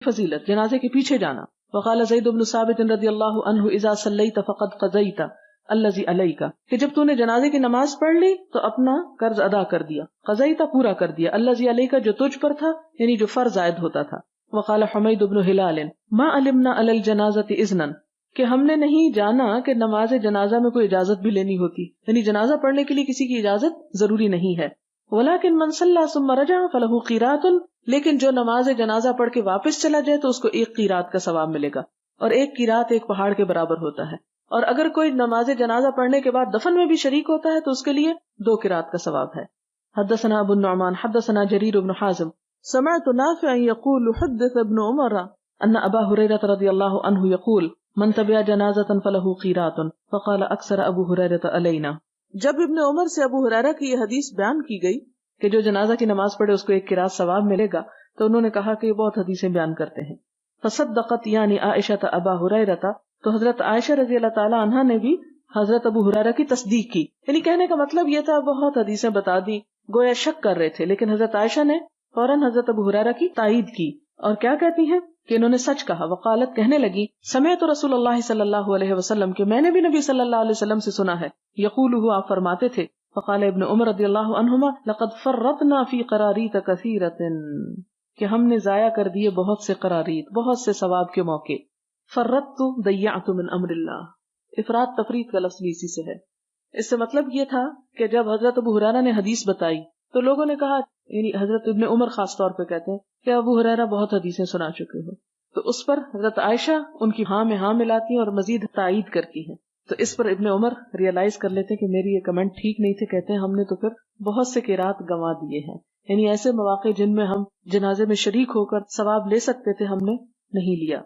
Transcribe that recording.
فضیلت جنازے کے پیچھے جانا. وقال زید بن ثابت رضی اللہ عنہ اذا صلیت فقد قضیت الذی علیک، کہ جب تو نے جنازے کی نماز پڑھ لی تو اپنا قرض ادا کر دیا، قضیت پورا کر دیا، الذی علیک جو تجھ پر تھا، یعنی جو فرض عائد ہوتا تھا. وقال حمید بن ہلال ما علمنا علی الجنازۃ اذنا، کہ ہم نے نہیں جانا کہ نماز جنازہ میں کوئی اجازت بھی لینی ہوتی، یعنی جنازہ پڑھنے کے لیے کسی کی اجازت ضروری نہیں ہے. ولیکن من صلی ثم رجع فلہ قیرات، لیکن جو نماز جنازہ پڑھ کے واپس چلا جائے تو اس کو 1 قیرات کا ثواب ملے گا، اور 1 قیرات 1 پہاڑ کے برابر ہوتا ہے. اور اگر کوئی نماز جنازہ پڑھنے کے بعد دفن میں بھی شریک ہوتا ہے تو اس کے لیے 2 قیرات کا ثواب ہے. حدثنا ابو النعمان حدثنا جریر بن حازم سمعت نافعا يقول حدث ابن عمر ان ابا هريرة رضی اللہ عنہ يقول من تبع جنازة فله قیرات فقال اکثر ابو هريرة علینا. جب ابن عمر سے ابو ہریرہ کی یہ حدیث بیان کی گئی کہ جو جنازہ کی نماز پڑھے اس کو 1 قیرات ثواب ملے گا، تو انہوں نے کہا کہ یہ بہت حدیثیں بیان کرتے ہیں. فصدقت یعنی عائشہ ابا ہریرہ، تو حضرت عائشہ رضی اللہ تعالی عنہا نے بھی حضرت ابو ہریرہ کی تصدیق کی. یعنی کہنے کا مطلب یہ تھا بہت حدیثیں بتا دی، گویا شک کر رہے تھے، لیکن حضرت عائشہ نے فوراً حضرت ابو ہریرہ کی تائید کی. اور کیا کہتی ہیں کہ انہوں نے سچ کہا. وقالت، کہنے لگی، سمعت رسول اللہ صلی اللہ علیہ وسلم، کہ میں نے بھی نبی صلی اللہ علیہ وسلم سے سنا ہے، یقولہ، آپ فرماتے تھے. فقال ابن عمر رضی اللہ عنہما لقد فرطنا فی قراریت کثیرۃ، کہ ہم نے ضائع کر دیے بہت سے قراریت، بہت سے ثواب کے موقع. فرطت ضیعت من امر اللہ، افراط تفریط کا لفظ بھی اسی سے ہے. اس سے مطلب یہ تھا کہ جب حضرت ابو ہریرہ نے حدیث بتائی تو لوگوں نے کہا، یعنی حضرت ابن عمر خاص طور پہ کہتے ہیں کہ ابو ہریرہ بہت حدیثیں سنا چکے ہو. تو اس پر حضرت عائشہ ان کی ہاں میں ہاں ملاتی ہیں اور مزید تائید کرتی ہیں. تو اس پر ابن عمر ریئلائز کر لیتے کہ میری یہ کمنٹ ٹھیک نہیں تھے. کہتے ہیں ہم نے تو پھر بہت سے قیرات گنوا دیے ہیں، یعنی ایسے مواقع جن میں ہم جنازے میں شریک ہو کر ثواب لے سکتے تھے ہم نے نہیں لیا.